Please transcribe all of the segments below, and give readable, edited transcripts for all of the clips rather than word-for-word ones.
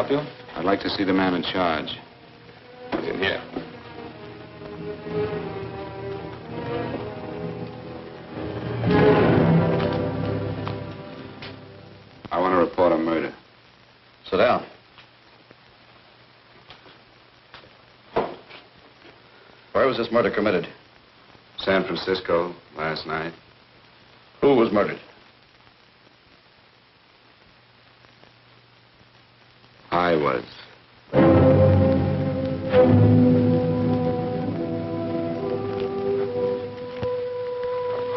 help you? I'd like to see the man in charge. He's in here. I want to report a murder. Sit down. Where was this murder committed? San Francisco, last night. Who was murdered? I was.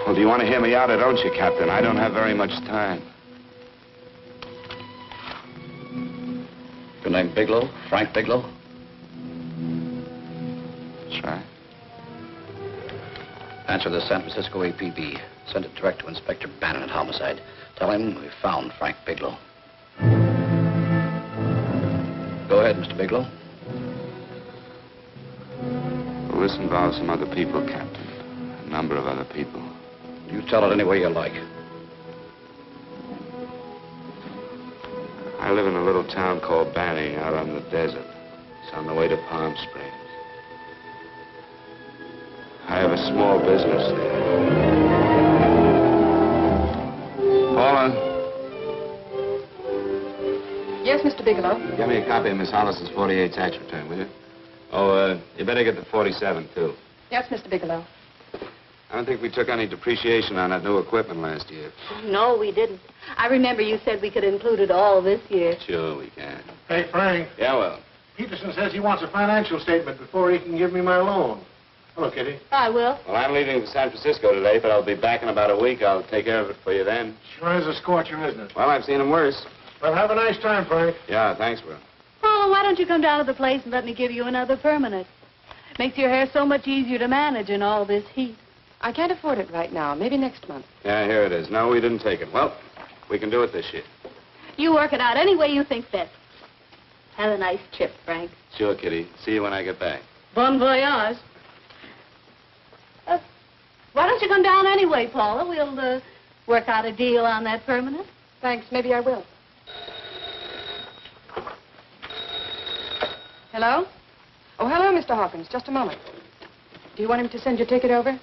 Well, do you want to hear me out or don't you, Captain? I don't have very much time. Your name Bigelow? Frank Bigelow? That's right. Answer the San Francisco APB. Send it direct to Inspector Bannon at Homicide. Tell him we found Frank Bigelow. Go ahead, Mr. Bigelow. Well, this involves some other people, Captain. A number of other people. You tell it any way you like. I live in a little town called Banning out on the desert. It's on the way to Palm Springs. I have a small business there. Paula? Yes, Mr. Bigelow. Get me a copy of Miss Hollis's 48 tax return, will you? Oh, you better get the 47, too. Yes, Mr. Bigelow. I don't think we took any depreciation on that new equipment last year. No, we didn't. I remember you said we could include it all this year. Sure, we can. Hey, Frank. Yeah, well. Peterson says he wants a financial statement before he can give me my loan. Hello, Kitty. I will. Well, I'm leaving for San Francisco today, but I'll be back in about a week. I'll take care of it for you then. Sure is a scorcher, isn't it? Well, I've seen him worse. Well, have a nice time, Frank. Yeah, thanks, Will. Oh, why don't you come down to the place and let me give you another permanent? Makes your hair so much easier to manage in all this heat. I can't afford it right now. Maybe next month. Yeah, here it is. No, we didn't take it. Well, we can do it this year. You work it out any way you think best. Have a nice trip, Frank. Sure, Kitty. See you when I get back. Bon voyage. Why don't you come down anyway, Paula? We'll work out a deal on that permanent. Thanks. Maybe I will. Hello? Oh, hello, Mr. Hawkins. Just a moment. Do you want him to send your ticket over?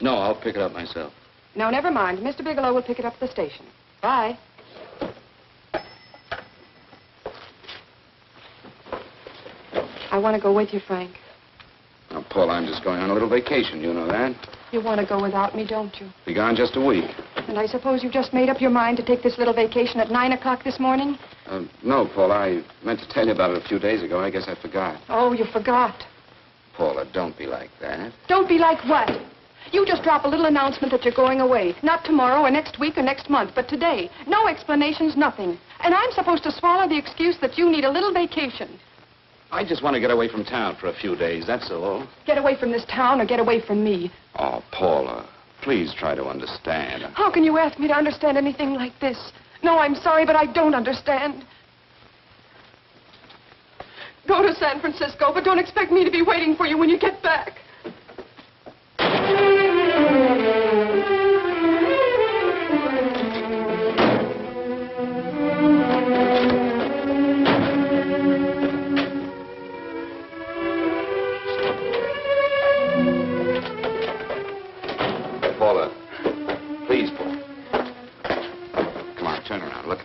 No, I'll pick it up myself. No, never mind. Mr. Bigelow will pick it up at the station. Bye. I want to go with you, Frank. Now, Paul, I'm just going on a little vacation. You know that? You want to go without me, don't you? Be gone just a week. And I suppose you just made up your mind to take this little vacation at 9 o'clock this morning? No, Paul, I meant to tell you about it a few days ago. I guess I forgot. Oh, you forgot. Paula, don't be like that. Don't be like what? You just drop a little announcement that you're going away. Not tomorrow or next week or next month, but today. No explanations, nothing. And I'm supposed to swallow the excuse that you need a little vacation. I just want to get away from town for a few days, that's all. Get away from this town or get away from me. Oh, Paula, please try to understand. How can you ask me to understand anything like this? No, I'm sorry, but I don't understand. Go to San Francisco, but don't expect me to be waiting for you when you get back. Paula, please, Paula. Come on, turn around, look.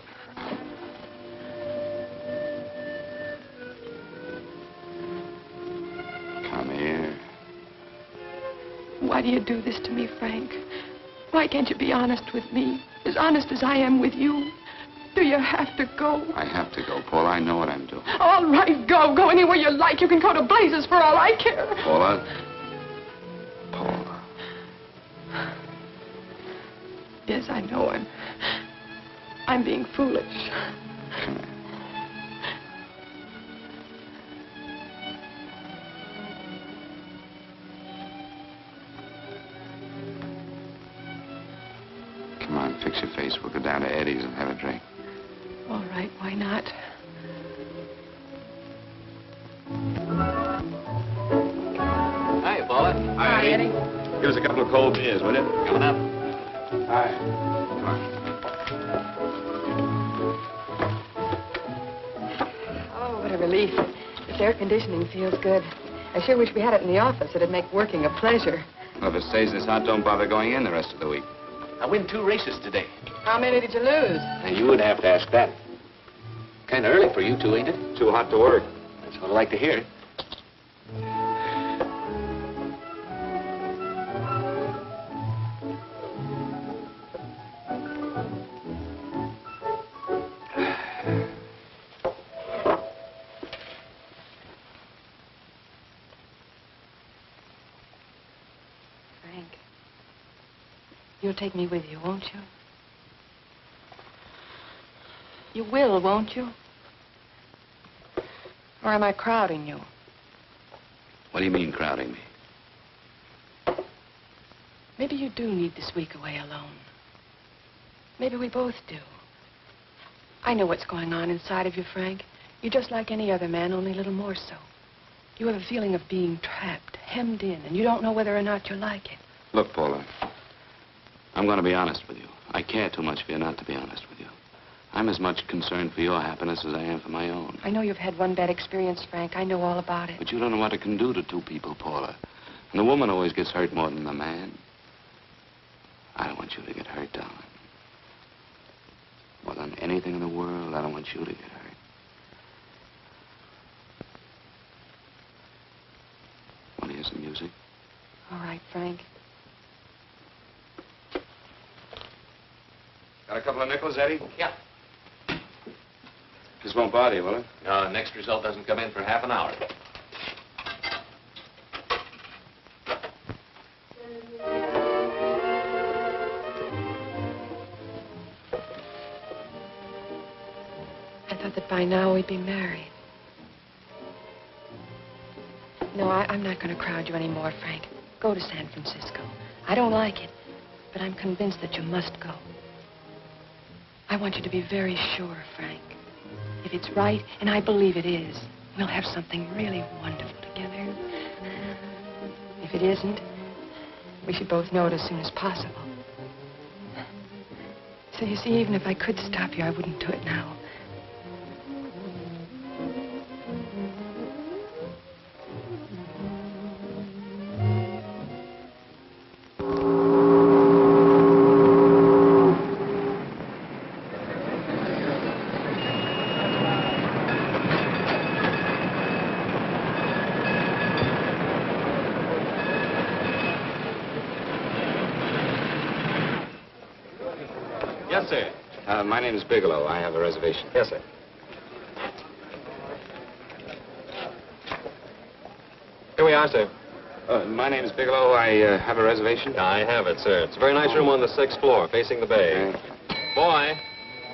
Come here. Why do you do this to me, Frank? Why can't you be honest with me? As honest as I am with you? Do you have to go? I have to go, Paula. I know what I'm doing. All right, go. Go anywhere you like. You can go to blazes for all I care. Paula. Paula. Yes, I know. I'm being foolish. Come here. Come on, fix your face. We'll go down to Eddie's and have a drink. All right, why not? Hi, Paula. Hi, Eddie. Give us a couple of cold beers, will you? Coming up. Hi. Come on. What a relief. This air conditioning feels good. I sure wish we had it in the office. It'd make working a pleasure. Well, if it stays this hot, don't bother going in the rest of the week. I win 2 races today. How many did you lose? And you would have to ask that. Kind of early for you two, ain't it? Too hot to work. That's what I like to hear. Frank, you'll take me with you, won't you? You will, won't you? Or am I crowding you? What do you mean, crowding me? Maybe you do need this week away alone. Maybe we both do. I know what's going on inside of you, Frank. You're just like any other man, only a little more so. You have a feeling of being trapped, hemmed in, and you don't know whether or not you like it. Look, Paula, I'm going to be honest with you. I care too much for you not to be honest with you. I'm as much concerned for your happiness as I am for my own. I know you've had one bad experience, Frank. I know all about it. But you don't know what it can do to 2 people, Paula. And the woman always gets hurt more than the man. I don't want you to get hurt, darling. More than anything in the world, I don't want you to get hurt. Want to hear some music? All right, Frank. Got a couple of nickels, Eddie? Yeah. This won't bother you, will it? Next result doesn't come in for half an hour. I thought that by now we'd be married. No, I'm not going to crowd you anymore, Frank. Go to San Francisco. I don't like it, but I'm convinced that you must go. I want you to be very sure, Frank. If it's right, and I believe it is, we'll have something really wonderful together. If it isn't, we should both know it as soon as possible. So you see, even if I could stop you, I wouldn't do it now. Yes, sir. My name is Bigelow. I have a reservation. Yes, sir. Here we are, sir. My name is Bigelow. I have a reservation. I have it, sir. It's a very nice room on the 6th floor, facing the bay. Boy,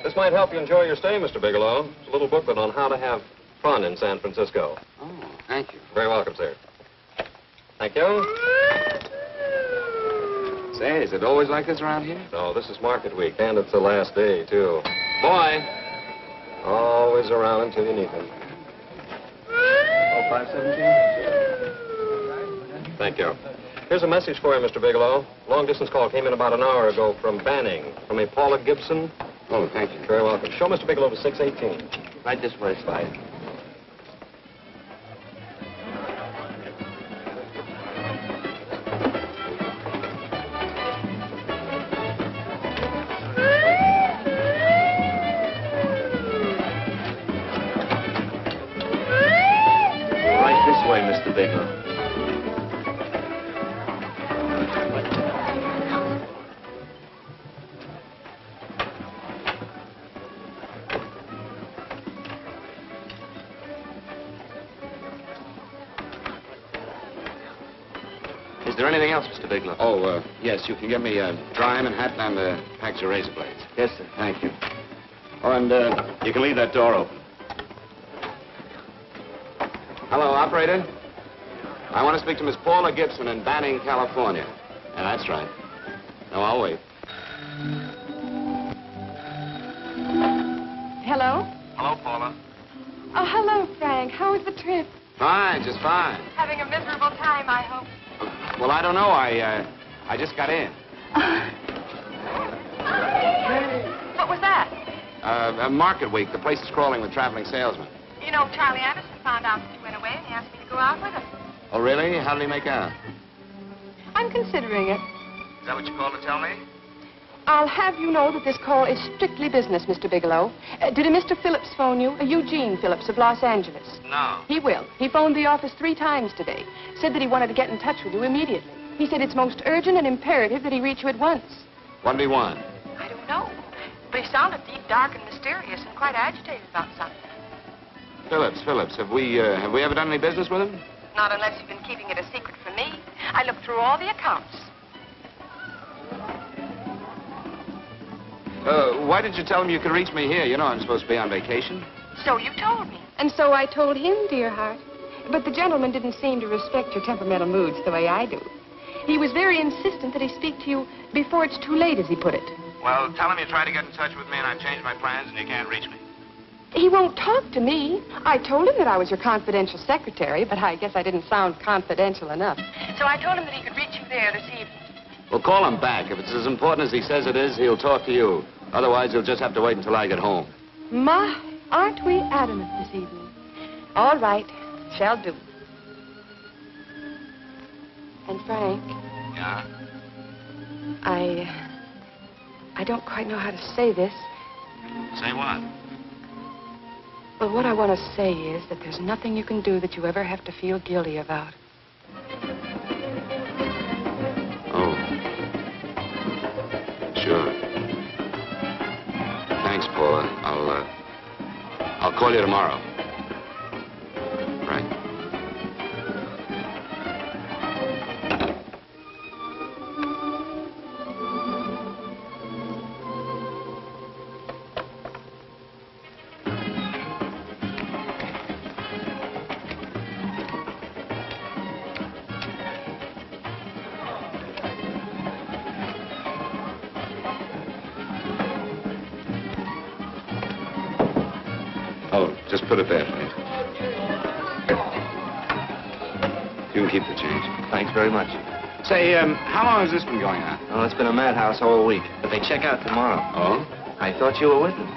this might help you enjoy your stay, Mr. Bigelow. It's a little booklet on how to have fun in San Francisco. Oh, thank you. Very welcome, sir. Thank you. Say, is it always like this around here? No, this is market week, and it's the last day, too. Boy, always around until you need him. Oh, 517? Thank you. Here's a message for you, Mr. Bigelow. Long-distance call came in about an hour ago from Banning, from a Paula Gibson. Oh, thank you. Very welcome. Show Mr. Bigelow to 618. Right this way, Slide. Right this way, Mr. Bigelow. Is there anything else, Mr. Bigelow? Oh, yes. You can get me a dry Manhattan and a package of razor blades. Yes, sir. Thank you. Oh, and you can leave that door open. Hello, operator. I want to speak to Miss Paula Gibson in Banning, California. Yeah, that's right. No, I'll wait. Hello? Hello, Paula. Oh, hello, Frank. How was the trip? Fine, just fine. Having a miserable time, I hope. Well, I don't know. I just got in. What was that? Market week. The place is crawling with traveling salesmen. You know, Charlie Anderson found out that you went away and he asked me to go out with him. Oh, really? How did he make out? I'm considering it. Is that what you called to tell me? I'll have you know that this call is strictly business, Mr. Bigelow. Did a Mr. Phillips phone you? A Eugene Phillips of Los Angeles. No. He will. He phoned the office 3 times today. Said that he wanted to get in touch with you immediately. He said it's most urgent and imperative that he reach you at once. What did he want? I don't know. But he sounded deep, dark, and mysterious and quite agitated about something. Phillips. Have we ever done any business with him? Not unless you've been keeping it a secret from me. I looked through all the accounts. Why didn't you tell him you could reach me here? You know I'm supposed to be on vacation. So you told me. And so I told him, dear heart. But the gentleman didn't seem to respect your temperamental moods the way I do. He was very insistent that he speak to you before it's too late, as he put it. Well, tell him you tried to get in touch with me and I've changed my plans and you can't reach me. He won't talk to me. I told him that I was your confidential secretary, but I guess I didn't sound confidential enough. So I told him that he could reach you there this evening. Well, call him back. If it's as important as he says it is, he'll talk to you. Otherwise, he'll just have to wait until I get home. My, aren't we adamant this evening? All right, shall do. And Frank, Yeah? I don't quite know how to say this. Say what? Well, what I want to say is that there's nothing you can do that you ever have to feel guilty about. Oh. Sure. Thanks, Paula. I'll call you tomorrow. Right. Oh, just put it there, please. You can keep the change. Thanks very much. Say, how long has this been going on? Oh, it's been a madhouse all week, but they check out tomorrow. Oh? I thought you were with them.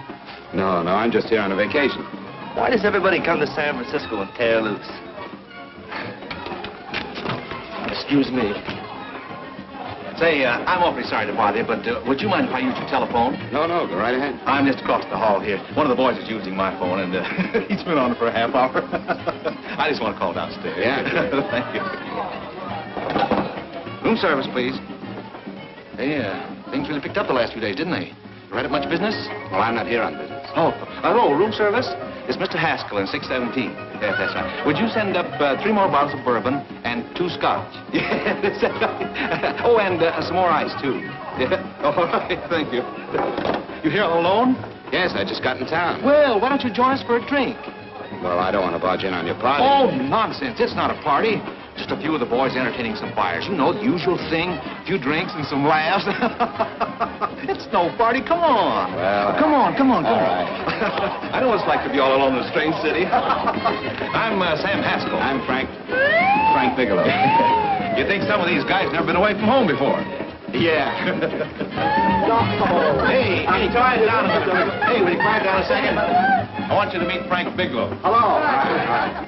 No, I'm just here on a vacation. Why does everybody come to San Francisco and tear loose? Excuse me. Say, I'm awfully sorry to bother you, but would you mind if I use your telephone? No, go right ahead. I'm just across the hall here. One of the boys is using my phone, and he's been on it for a half hour. I just want to call downstairs. Yeah, sure. Thank you. Room service, please. Hey, things really picked up the last few days, didn't they? Right up much business? Well, I'm not here on business. Oh, room service? It's Mr. Haskell in 617. Yes, that's right. Would you send up 3 more bottles of bourbon and 2 scotch? Yes, that's right. Oh, and some more ice, too. Yeah. All right, thank you. You here all alone? Yes, I just got in town. Well, why don't you join us for a drink? Well, I don't want to barge in on your party. Oh, nonsense. It's not a party. Just a few of the boys entertaining some buyers. You know, the usual thing. A few drinks and some laughs. It's no party. Come on. Well, come on. All right. I know what it's like to be all alone in a strange city. I'm Sam Haskell. I'm Frank Bigelow. You think some of these guys never been away from home before? Yeah. Hey, quiet down a minute. Hey, will you quiet down a second? I want you to meet Frank Bigelow. Hello.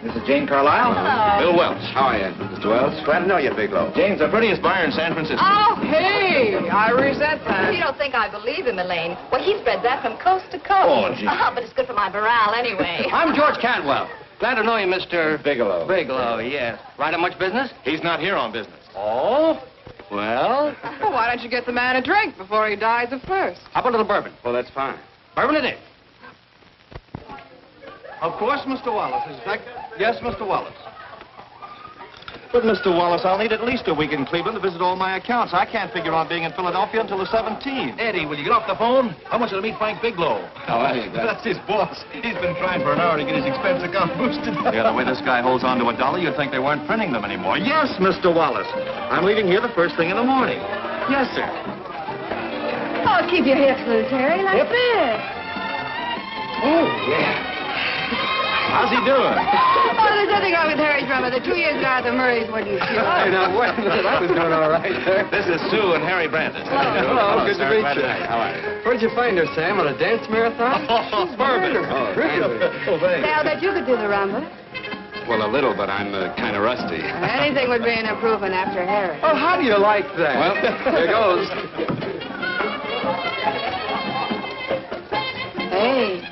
This is Jane Carlisle. Bill Welch. How are you, Mr. Wells? Glad to know you, Bigelow. Jane's the prettiest buyer in San Francisco. Oh, hey, I resent that. You don't think I believe him, Elaine? Well, he spreads that from coast to coast. Oh, gee. But it's good for my morale anyway. I'm George Cantwell. Glad to know you, Mr. Bigelow. Bigelow, yes. Right on much business? He's not here on business. Oh? Well, Well, why don't you get the man a drink before he dies of thirst? how about a little bourbon? Well, that's fine. Bourbon it is. Of course, Mr. Wallace. Yes, Mr. Wallace. But, Mr. Wallace, I'll need at least a week in Cleveland to visit all my accounts. I can't figure on being in Philadelphia until the 17th. Eddie, will you get off the phone? I want you to meet Frank Bigelow. How are you, That's his boss. He's been trying for an hour to get his expense account boosted. Yeah, the way this guy holds on to a dollar, you'd think they weren't printing them anymore. Yes, Mr. Wallace. I'm leaving here the first thing in the morning. Yes, sir. Oh, keep your hips loose, Harry, like this. Oh, yeah. How's he doing? Oh, there's nothing wrong with Harry's drummer. The 2 years ago at the Murrays wouldn't cure. Hey, now, wait a minute. I was doing all right, sir. This is Sue and Harry Brandis. Hello, good to meet you. How are you? Where'd you find her, Sam? On a dance marathon? Bourbon. Oh, Really? Oh, thanks. Say, I'll bet you could do the rumba. Well, a little, but I'm kind of rusty. Anything would be an improvement after Harry. Oh, how do you like that? Well, here goes. Hey,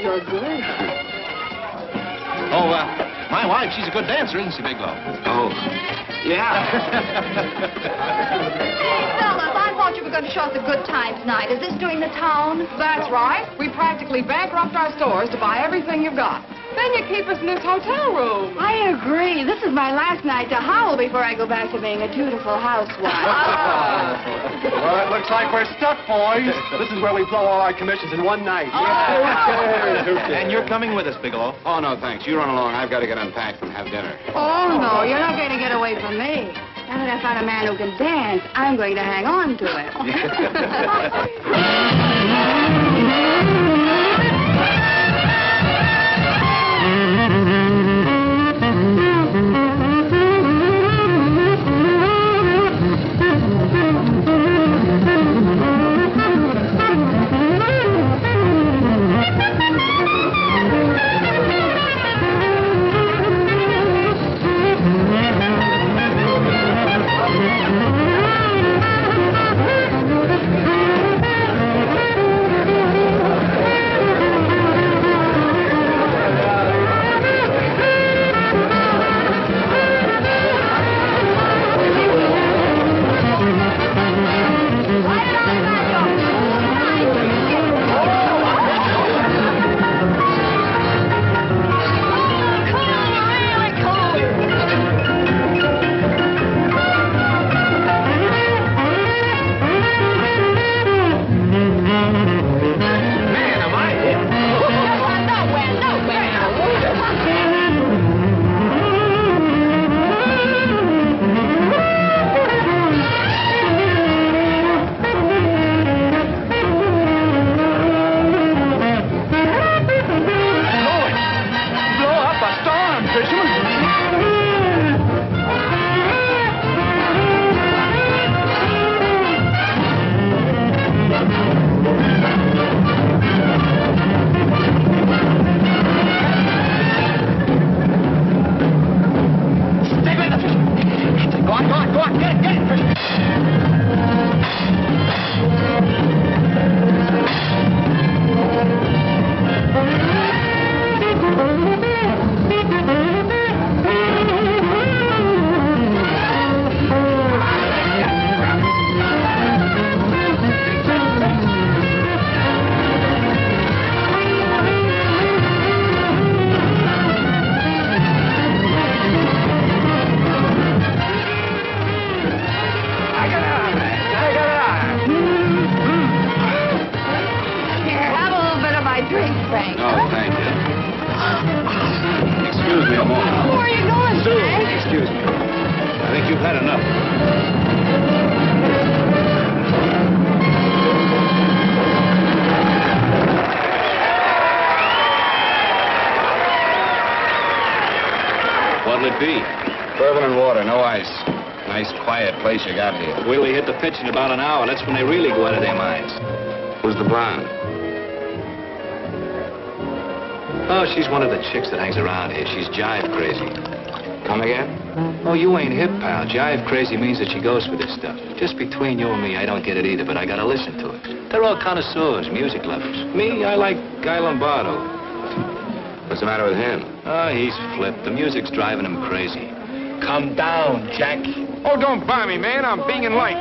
you're good. Oh, my wife, she's a good dancer, isn't she, Bigelow? Oh, yeah. Fellas, I thought you were going to show us a good time tonight. Is this doing the town? That's right. We practically bankrupt our stores to buy everything you've got. Then you keep us in this hotel room. I agree. This is my last night to howl before I go back to being a dutiful housewife. Well, it looks like we're stuck, boys. This is where we blow all our commissions in one night. And you're coming with us, Bigelow. Oh, no, thanks. You run along. I've got to get unpacked and have dinner. Oh, no, you're not going to get away from me. Now that I found a man who can dance, I'm going to hang on to him. Place you got here. Wait till they hit the pitch in about an hour. That's when they really go out of their minds. Who's the blonde? Oh, she's one of the chicks that hangs around here. She's jive crazy. Come again? Oh, you ain't hip, pal. Jive crazy means that she goes for this stuff. Just between you and me, I don't get it either, but I gotta listen to it. They're all connoisseurs, music lovers. Me, I like Guy Lombardo. What's the matter with him? Oh, he's flipped. The music's driving him crazy. Come down, Jack. Oh, don't buy me, man. I'm being light.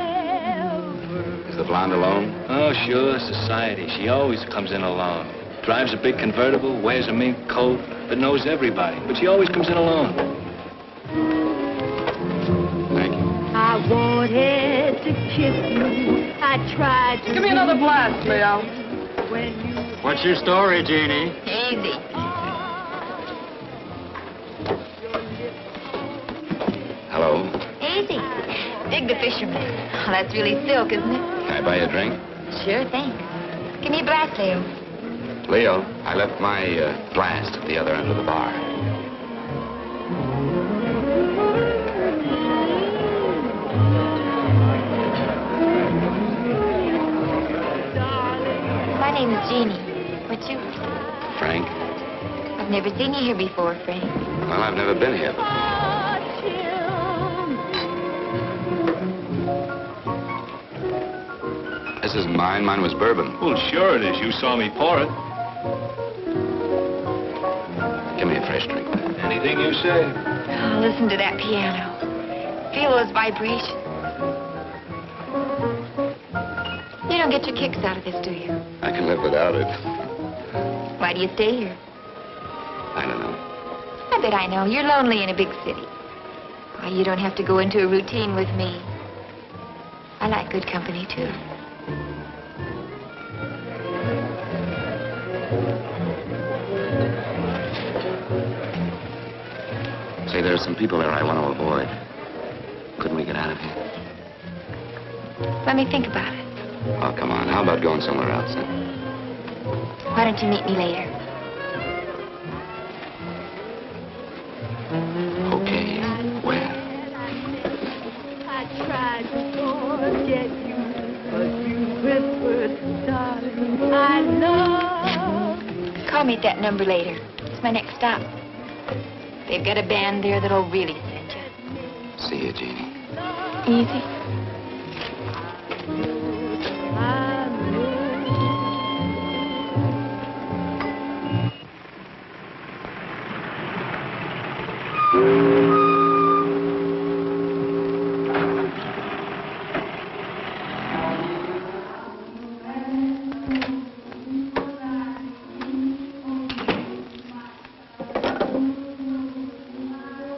Is the blonde alone? Oh, sure, society. She always comes in alone. Drives a big convertible, wears a mink coat, but knows everybody. But she always comes in alone. Thank you. I wanted to kiss you. I tried to... Give me another blast, Leo. What's your story, Jeannie? Easy. Hello. Easy. Dig the fisherman. Oh, that's really silk, isn't it? Can I buy you a drink? Sure thing. Give me a blast, Leo. Leo, I left my blast at the other end of the bar. My name is Jeannie. What's you? Frank? I've never seen you here before, Frank. Well, I've never been here before. This isn't mine. Mine was bourbon. Well, sure it is. You saw me pour it. Give me a fresh drink. Anything you say. Oh, listen to that piano. Feel those vibrations. You don't get your kicks out of this, do you? I can live without it. Why do you stay here? I don't know. I bet I know. You're lonely in a big city. Why, you don't have to go into a routine with me. I like good company, too. Say, there are some people there I want to avoid. Couldn't we get out of here? Let me think about it. Oh, come on. How about going somewhere else, then? Why don't you meet me later? Okay. Where? I tried to forget you, but you whispered, darling, I love. Call me at that number later. It's my next stop. They've got a band there that'll really send you. See you, Jeannie. Easy.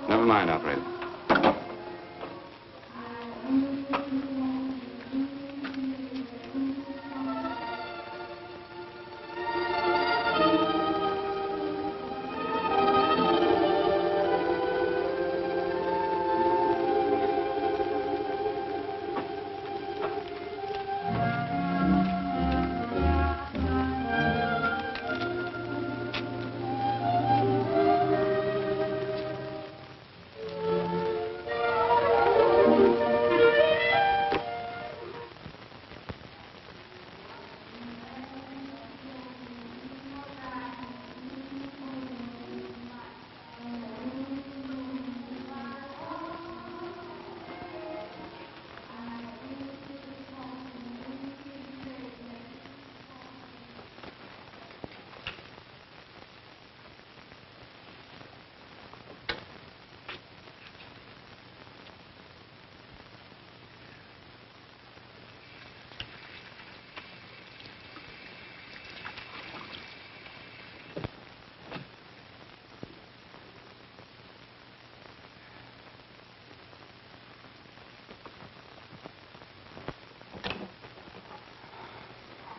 Never mind, operator.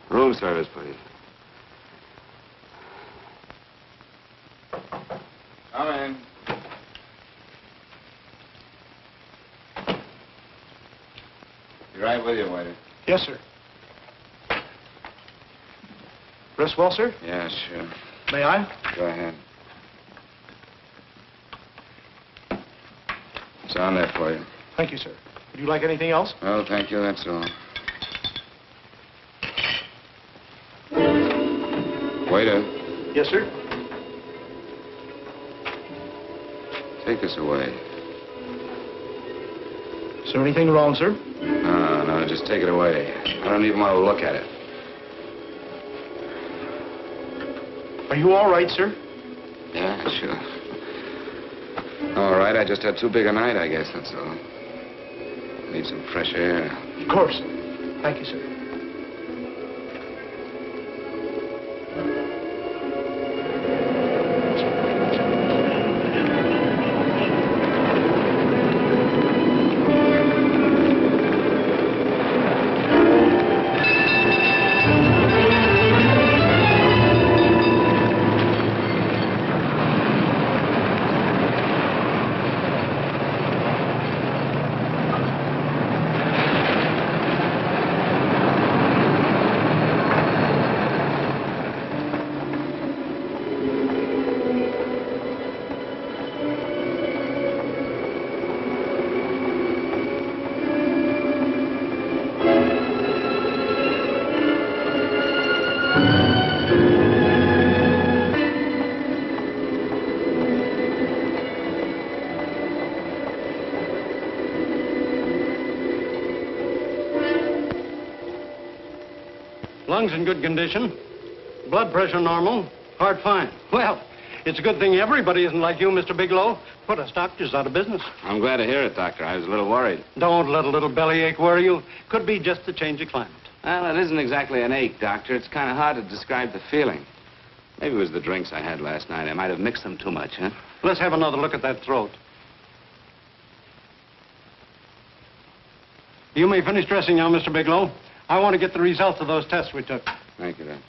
Room service, please. Come in. Be right with you, waiter. Yes, sir. Rest well, sir? Yeah, sure. May I? Go ahead. It's on there for you. Thank you, sir. Would you like anything else? Oh, thank you, that's all. Waiter, Yes, sir. take this away. Is there anything wrong, sir? No, just take it away. I don't even want to look at it. Are you all right, sir? Yeah, sure. All right, I just had too big a night, I guess, that's all. Need some fresh air. Of course. Thank you, sir. Lungs in good condition. Blood pressure normal. Heart fine. Well, it's a good thing everybody isn't like you, Mr. Bigelow. Put us doctors out of business. I'm glad to hear it, Doctor. I was a little worried. Don't let a little bellyache worry you. Could be just the change of climate. Well, it isn't exactly an ache, Doctor. It's kind of hard to describe the feeling. Maybe it was the drinks I had last night. I might have mixed them too much, huh? Let's have another look at that throat. You may finish dressing now, Mr. Bigelow. I want to get the results of those tests we took. Thank you, Doctor.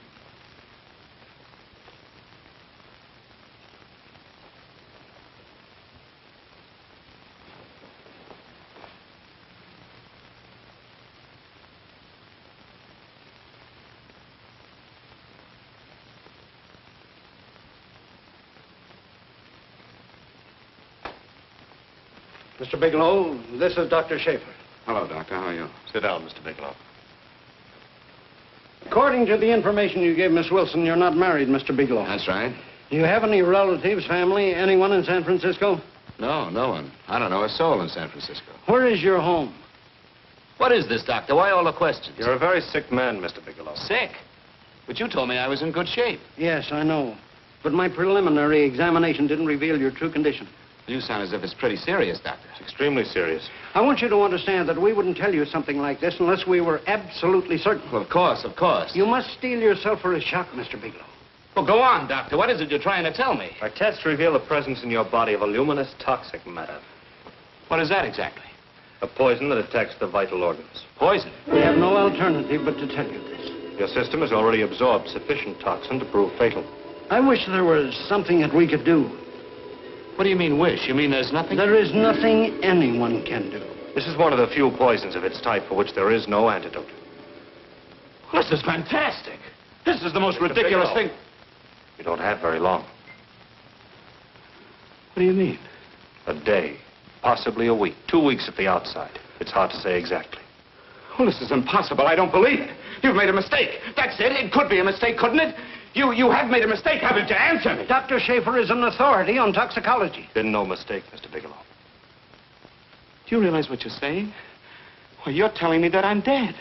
Mr. Bigelow, this is Dr. Schaefer. Hello, Doctor. How are you? Sit down, Mr. Bigelow. According to the information you gave Miss Wilson, you're not married, Mr. Bigelow. That's right. Do you have any relatives, family, anyone in San Francisco? No, no one. I don't know a soul in San Francisco. Where is your home? What is this, Doctor? Why all the questions? You're a very sick man, Mr. Bigelow. Sick? But you told me I was in good shape. Yes, I know. But my preliminary examination didn't reveal your true condition. You sound as if it's pretty serious, Doctor. It's extremely serious. I want you to understand that we wouldn't tell you something like this unless we were absolutely certain. Well, of course, of course. You must steel yourself for a shock, Mr. Bigelow. Well, go on, Doctor. What is it you're trying to tell me? Our tests reveal the presence in your body of a luminous toxic matter. What is that exactly? A poison that attacks the vital organs. Poison? We have no alternative but to tell you this. Your system has already absorbed sufficient toxin to prove fatal. I wish there was something that we could do. What do you mean, wish? You mean there's nothing? There is nothing anyone can do. This is one of the few poisons of its type for which there is no antidote. Well, this is fantastic. This is the most ridiculous thing. You don't have very long. What do you mean? A day, possibly a week, 2 weeks at the outside. It's hard to say exactly. Well, this is impossible. I don't believe it. You've made a mistake. That's it. It could be a mistake, couldn't it? You have made a mistake, haven't you? Answer me. Dr. Schaefer is an authority on toxicology. Been no mistake, Mr. Bigelow. Do you realize what you're saying? Well, you're telling me that I'm dead.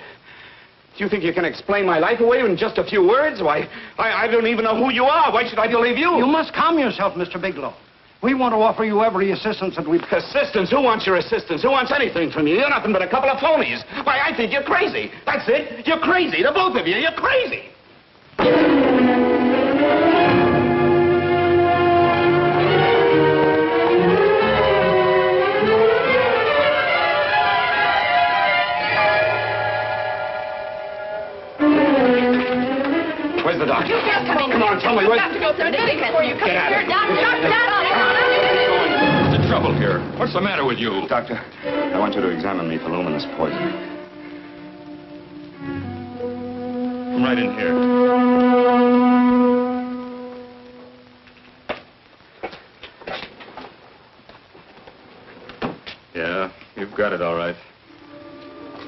Do you think you can explain my life away in just a few words? Why, I don't even know who you are. Why should I believe you? You must calm yourself, Mr. Bigelow. We want to offer you every assistance that we... Assistance? Who wants your assistance? Who wants anything from you? You're nothing but a couple of phonies. Why, I think you're crazy. That's it. You're crazy. The both of you. You're crazy. Where's the doctor? You can't come in. Come on, tell me. You have to go through the big before you come Get out of here. here. What's the trouble here? What's the matter with you? Doctor, I want you to examine me for luminous poison. Come right in here. Yeah, you've got it all right.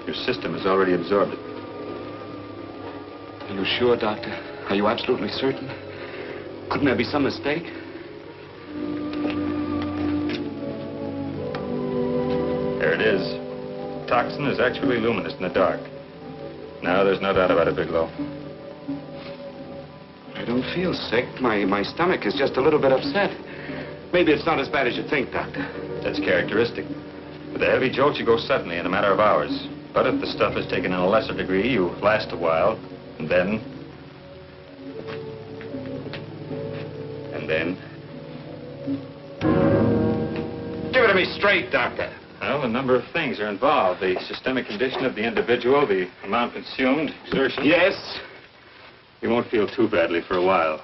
Your system has already absorbed it. Are you sure, Doctor? Are you absolutely certain? Couldn't there be some mistake? There it is. Toxin is actually luminous in the dark. Now, there's no doubt about it, Bigelow. I don't feel sick. My stomach is just a little bit upset. Maybe it's not as bad as you think, Doctor. That's characteristic. With a heavy jolt, you go suddenly in a matter of hours. But if the stuff is taken in a lesser degree, you last a while, and then... Give it to me straight, Doctor. Well, a number of things are involved. The systemic condition of the individual, the amount consumed, exertion. Yes? You won't feel too badly for a while.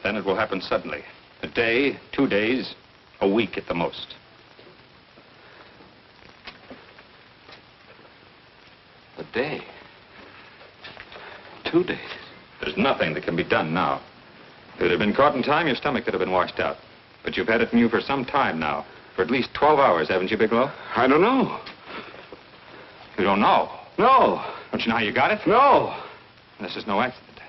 Then it will happen suddenly. A day, 2 days, a week at the most. A day. 2 days. There's nothing that can be done now. If it had been caught in time, your stomach could have been washed out. But you've had it in you for some time now. For at least 12 hours, haven't you, Bigelow? I don't know. You don't know? No. Don't you know how you got it? No. This is no accident.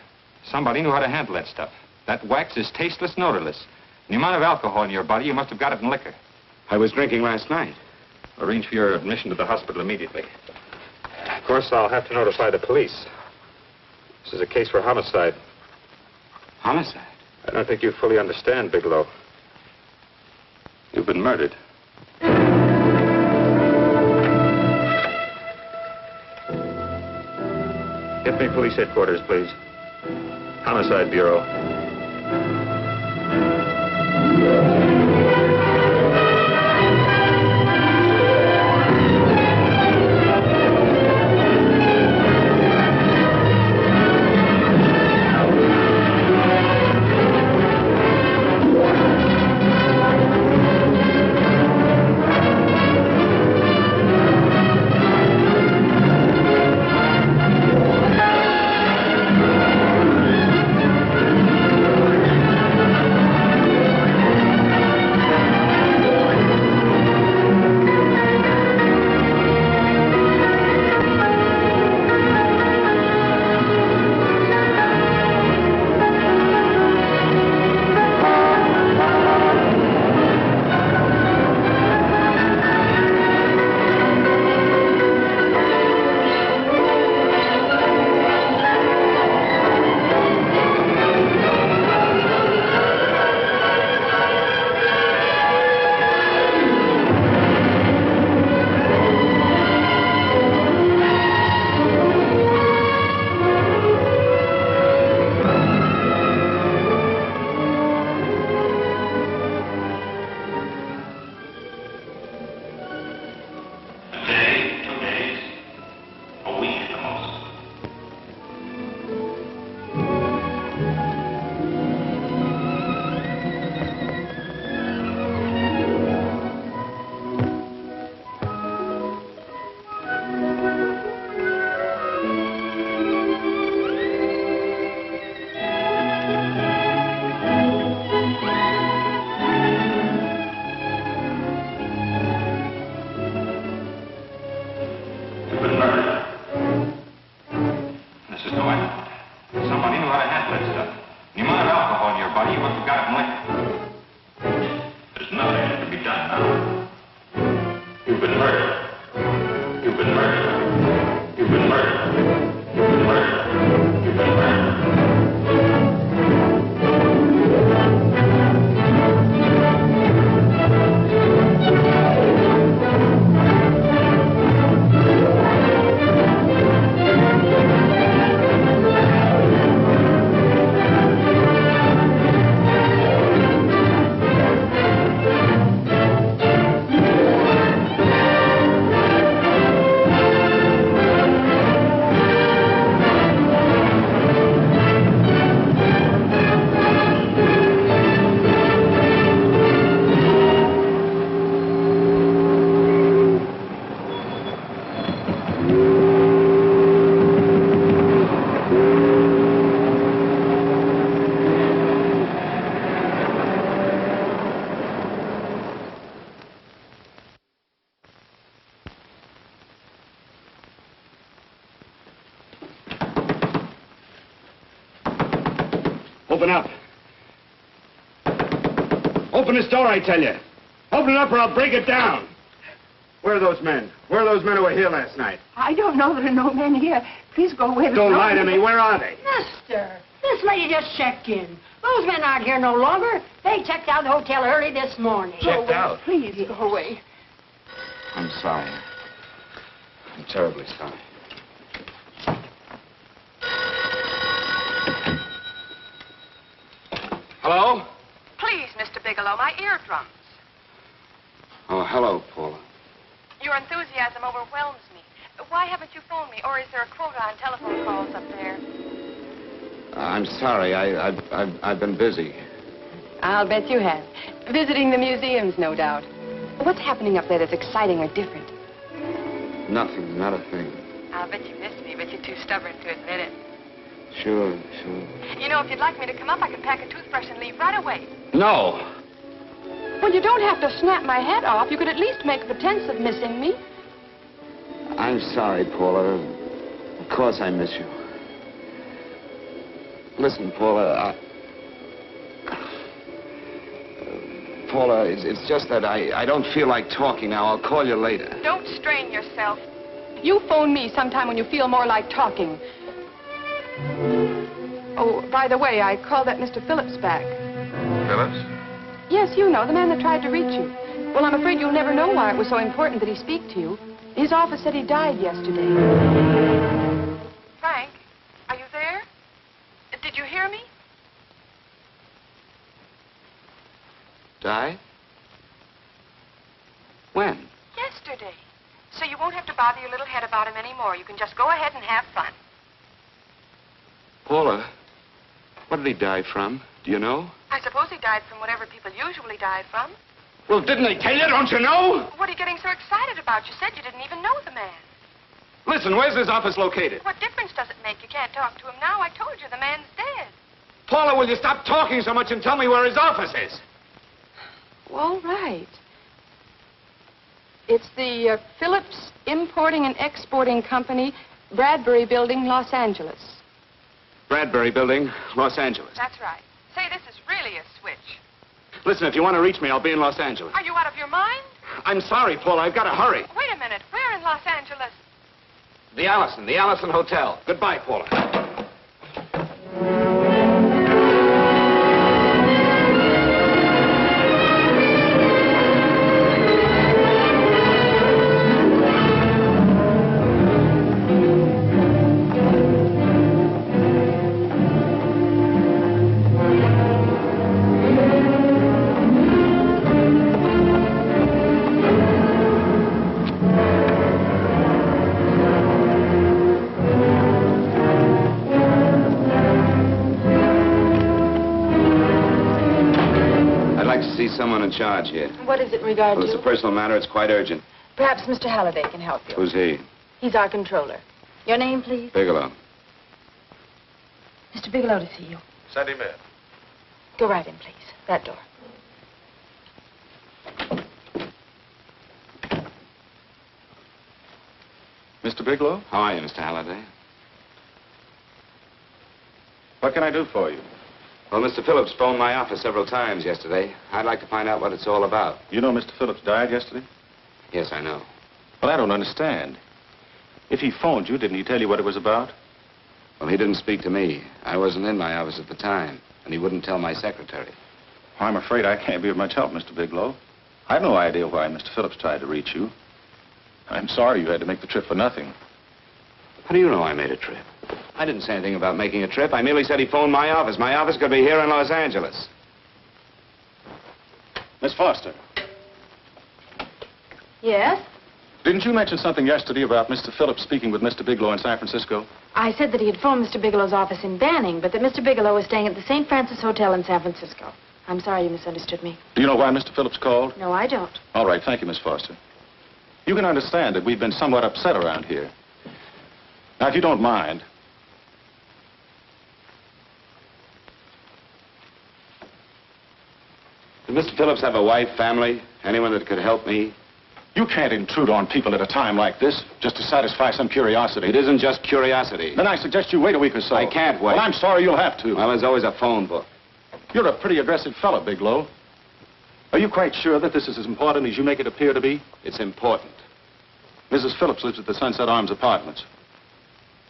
Somebody knew how to handle that stuff. That wax is tasteless and odorless. The amount of alcohol in your body, you must have got it in liquor. I was drinking last night. Arrange for your admission to the hospital immediately. Of course, I'll have to notify the police. This is a case for homicide. Homicide? I don't think you fully understand, Bigelow. You've been murdered. Get me police headquarters, please. Homicide Bureau. Open up. Open this door, I tell you. Open it up or I'll break it down. Where are those men? Where are those men who were here last night? I don't know. There are no men here. Please go away. Don't lie to me. Where are they? Mister, this lady just checked in. Those men aren't here no longer. They checked out of the hotel early this morning. Checked out? Please go away. I'm sorry. I'm terribly sorry. Hello? Please, Mr. Bigelow, my eardrums. Oh, hello, Paula. Your enthusiasm overwhelms me. Why haven't you phoned me, or is there a quota on telephone calls up there? I'm sorry. I've been busy. I'll bet you have. Visiting the museums, no doubt. What's happening up there that's exciting or different? Nothing, not a thing. I'll bet you miss me, but you're too stubborn to admit it. Sure. You know, if you'd like me to come up, I could pack a toothbrush and leave right away. No. Well, you don't have to snap my head off. You could at least make a pretense of missing me. I'm sorry, Paula. Of course I miss you. Listen, Paula, Paula, it's just that I don't feel like talking now. I'll call you later. Don't strain yourself. You phone me sometime when you feel more like talking. Oh, by the way, I called that Mr. Phillips back. Phillips? Yes, you know, the man that tried to reach you. Well, I'm afraid you'll never know why it was so important that he speak to you. His office said he died yesterday. Frank, are you there? Did you hear me? Die? When? Yesterday. So you won't have to bother your little head about him anymore. You can just go ahead and have fun. Paula, what did he die from? Do you know? I suppose he died from whatever people usually die from. Well, didn't they tell you? Don't you know? What are you getting so excited about? You said you didn't even know the man. Listen, where's his office located? What difference does it make? You can't talk to him now. I told you the man's dead. Paula, will you stop talking so much and tell me where his office is? All right. It's the Phillips Importing and Exporting Company, Bradbury Building, Los Angeles. Bradbury Building, Los Angeles. That's right. Say, this is really a switch. Listen, if you want to reach me, I'll be in Los Angeles. Are you out of your mind? I'm sorry, Paula. I've got to hurry. Wait a minute. Where in Los Angeles? The Allison Hotel. Goodbye, Paula. Someone in charge here. What is it in regard Well, to? it's a personal matter. It's quite urgent. Perhaps Mr. Halliday can help you. Who's he? He's our controller. Your name, please? Bigelow. Mr. Bigelow to see you. Send him in. Go right in, please. That door. Mr. Bigelow? How are you, Mr. Halliday? What can I do for you? Well, Mr. Phillips phoned my office several times yesterday. I'd like to find out what it's all about. You know Mr. Phillips died yesterday? Yes, I know. Well, I don't understand. If he phoned you, didn't he tell you what it was about? Well, he didn't speak to me. I wasn't in my office at the time, and he wouldn't tell my secretary. Well, I'm afraid I can't be of much help, Mr. Bigelow. I have no idea why Mr. Phillips tried to reach you. I'm sorry you had to make the trip for nothing. How do you know I made a trip? I didn't say anything about making a trip. I merely said he phoned my office. My office could be here in Los Angeles. Miss Foster, Yes? didn't you mention something yesterday about Mr. Phillips speaking with Mr. Bigelow in San Francisco? I said that he had phoned Mr. Bigelow's office in Banning, but that Mr. Bigelow was staying at the St. Francis Hotel in San Francisco. I'm sorry you misunderstood me. Do you know why Mr. Phillips called? No, I don't. All right, thank you, Miss Foster. You can understand that we've been somewhat upset around here. Now, if you don't mind, Did Mr. Phillips have a wife, family, anyone that could help me? you can't intrude on people at a time like this just to satisfy some curiosity. It isn't just curiosity. Then I suggest you wait a week or so. I can't wait. Well, I'm sorry you'll have to. Well, there's always a phone book. You're a pretty aggressive fellow, Bigelow. Are you quite sure that this is as important as you make it appear to be? It's important. Mrs. Phillips lives at the Sunset Arms Apartments.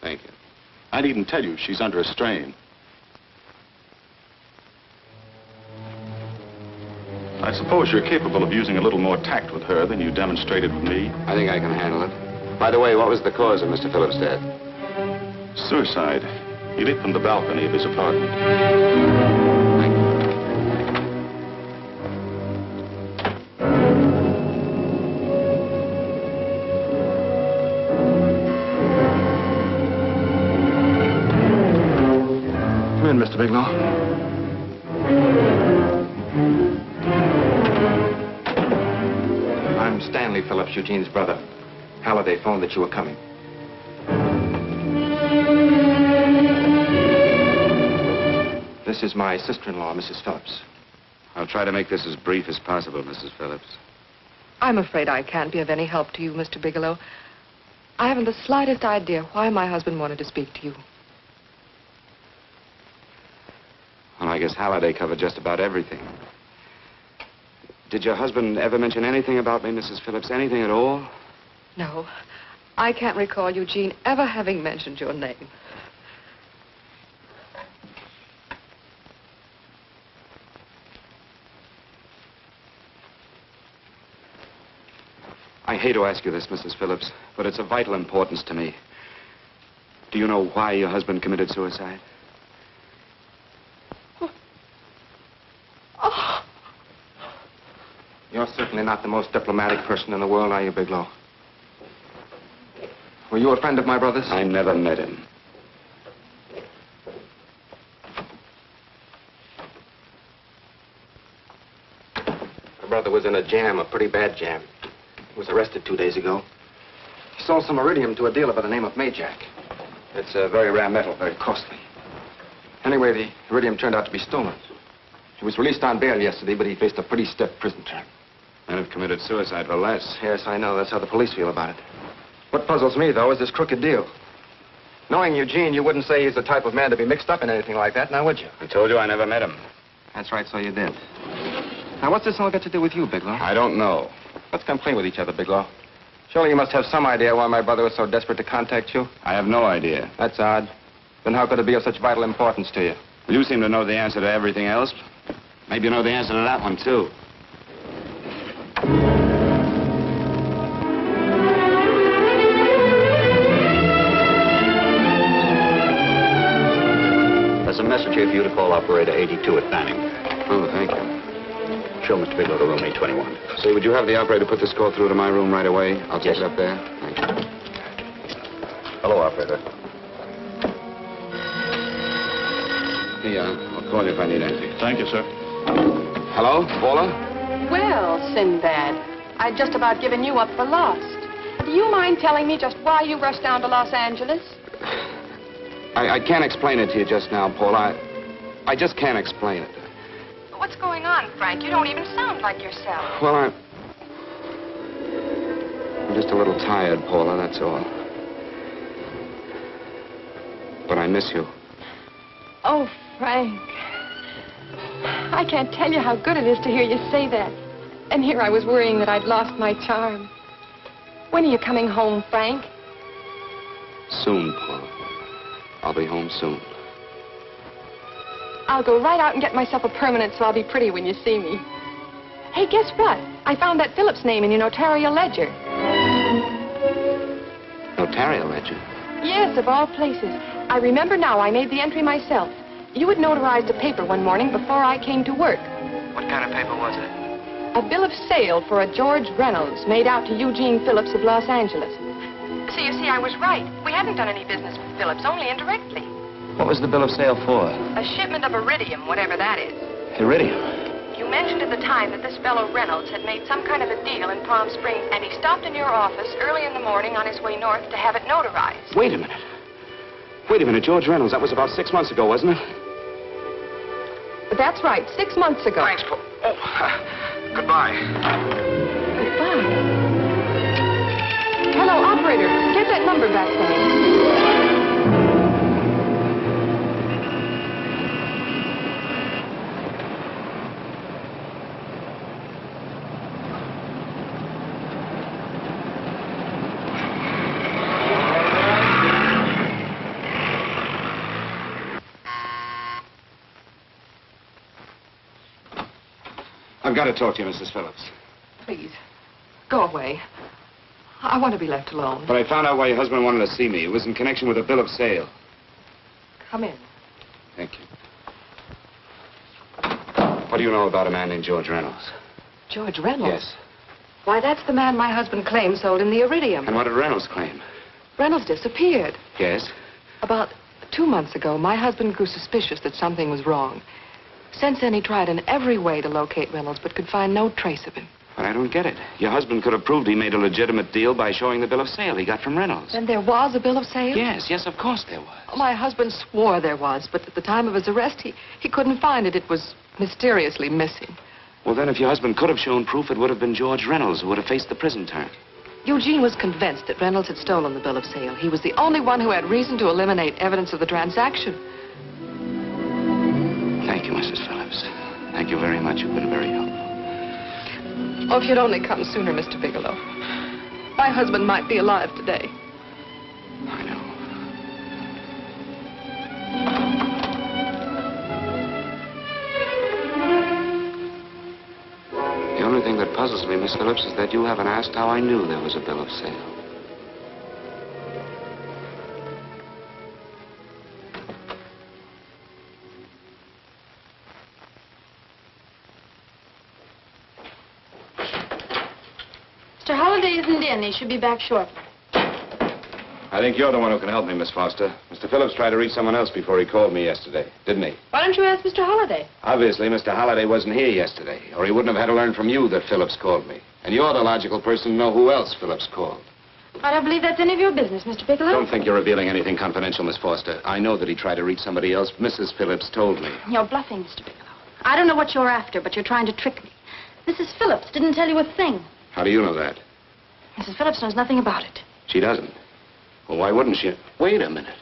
Thank you. I needn't tell you she's under a strain. I suppose you're capable of using a little more tact with her than you demonstrated with me. I think I can handle it. By the way, what was the cause of Mr. Phillips' death? Suicide. He leaped from the balcony of his apartment. Thank you. Come in, Mr. Bigelow. I'm Stanley Phillips, Eugene's brother. Halliday phoned that you were coming. This is my sister-in-law, Mrs. Phillips. I'll try to make this as brief as possible, Mrs. Phillips. I'm afraid I can't be of any help to you, Mr. Bigelow. I haven't the slightest idea why my husband wanted to speak to you. I guess Halliday covered just about everything. Did your husband ever mention anything about me, Mrs. Phillips? Anything at all? No. I can't recall Eugene ever having mentioned your name. I hate to ask you this, Mrs. Phillips, but it's of vital importance to me. Do you know why your husband committed suicide? Oh. You're certainly not the most diplomatic person in the world, are you, Bigelow? Were you a friend of my brother's? I never met him. My brother was in a jam, a pretty bad jam. He was arrested 2 days ago. He sold some iridium to a dealer by the name of Majak. It's a very rare metal, very costly. Anyway, the iridium turned out to be stolen. He was released on bail yesterday, but he faced a pretty stiff prison term. And have committed suicide for less. Yes, I know. That's how the police feel about it. What puzzles me, though, is this crooked deal. Knowing Eugene, you wouldn't say he's the type of man to be mixed up in anything like that, now would you? I told you I never met him. That's right, so you did. Now, what's this all got to do with you, Bigelow? I don't know. Let's come clean with each other, Bigelow. Surely you must have some idea why my brother was so desperate to contact you. I have no idea. That's odd. Then how could it be of such vital importance to you? Well, you seem to know the answer to everything else. Maybe you know the answer to that one, too. There's a message here for you to call operator 82 at Banning. Oh, thank you. Show Mr. Bigelow to room 821. Say, would you have the operator put this call through to my room right away? I'll take it up there. Thank you. Hello, operator. I'll call you if I need anything. Thank you, sir. Hello, Paula? Well, Sinbad, I'd just about given you up for lost. Do you mind telling me just why you rushed down to Los Angeles? I can't explain it to you just now, Paula. I just can't explain it. What's going on, Frank? You don't even sound like yourself. Well, I'm just a little tired, Paula, that's all. But I miss you. Oh, Frank. I can't tell you how good it is to hear you say that. And here I was worrying that I'd lost my charm. When are you coming home, Frank? Soon, Paula. I'll be home soon. I'll go right out and get myself a permanent so I'll be pretty when you see me. Hey, guess what? I found that Phillips name in your notarial ledger. Notarial ledger? Yes, of all places. I remember now I made the entry myself. You had notarized a paper one morning before I came to work. What kind of paper was it? A bill of sale for a George Reynolds made out to Eugene Phillips of Los Angeles. So you see, I was right. We haven't done any business with Phillips, only indirectly. What was the bill of sale for? A shipment of iridium, whatever that is. Iridium? You mentioned at the time that this fellow Reynolds had made some kind of a deal in Palm Springs, and he stopped in your office early in the morning on his way north to have it notarized. Wait a minute. Wait a minute, George Reynolds. That was about 6 months ago, wasn't it? That's right, 6 months ago. Thanks, Paul. Oh, goodbye. Goodbye. Hello, operator. Get that number back for me. I've got to talk to you, Mrs. Phillips. Please, go away. I want to be left alone. But I found out why your husband wanted to see me. It was in connection with a bill of sale. Come in. Thank you. What do you know about a man named George Reynolds? George Reynolds? Yes. Why, that's the man my husband claimed sold him the iridium. And what did Reynolds claim? Reynolds disappeared. Yes? About 2 months ago, my husband grew suspicious that something was wrong. Since then, he tried in every way to locate Reynolds, but could find no trace of him. But I don't get it. Your husband could have proved he made a legitimate deal by showing the bill of sale he got from Reynolds. Then there was a bill of sale? Yes, of course there was. My husband swore there was, but at the time of his arrest, he couldn't find it. It was mysteriously missing. Well, then, if your husband could have shown proof, it would have been George Reynolds who would have faced the prison term. Eugene was convinced that Reynolds had stolen the bill of sale. He was the only one who had reason to eliminate evidence of the transaction. Thank you, Mrs. much. You've been very helpful. Oh, if you'd only come sooner, Mr. Bigelow. My husband might be alive today. I know. The only thing that puzzles me, Miss Phillips, is that you haven't asked how I knew there was a bill of sale. Mr. Holliday isn't in. He should be back shortly. I think you're the one who can help me, Miss Foster. Mr. Phillips tried to reach someone else before he called me yesterday, didn't he? Why don't you ask Mr. Holliday? Obviously, Mr. Holliday wasn't here yesterday, or he wouldn't have had to learn from you that Phillips called me. And you're the logical person to know who else Phillips called. I don't believe that's any of your business, Mr. Bigelow. Don't think you're revealing anything confidential, Miss Foster. I know that he tried to reach somebody else. Mrs. Phillips told me. You're bluffing, Mr. Bigelow. I don't know what you're after, but you're trying to trick me. Mrs. Phillips didn't tell you a thing. How do you know that? Mrs. Phillips knows nothing about it. She doesn't. Well, why wouldn't she? Wait a minute.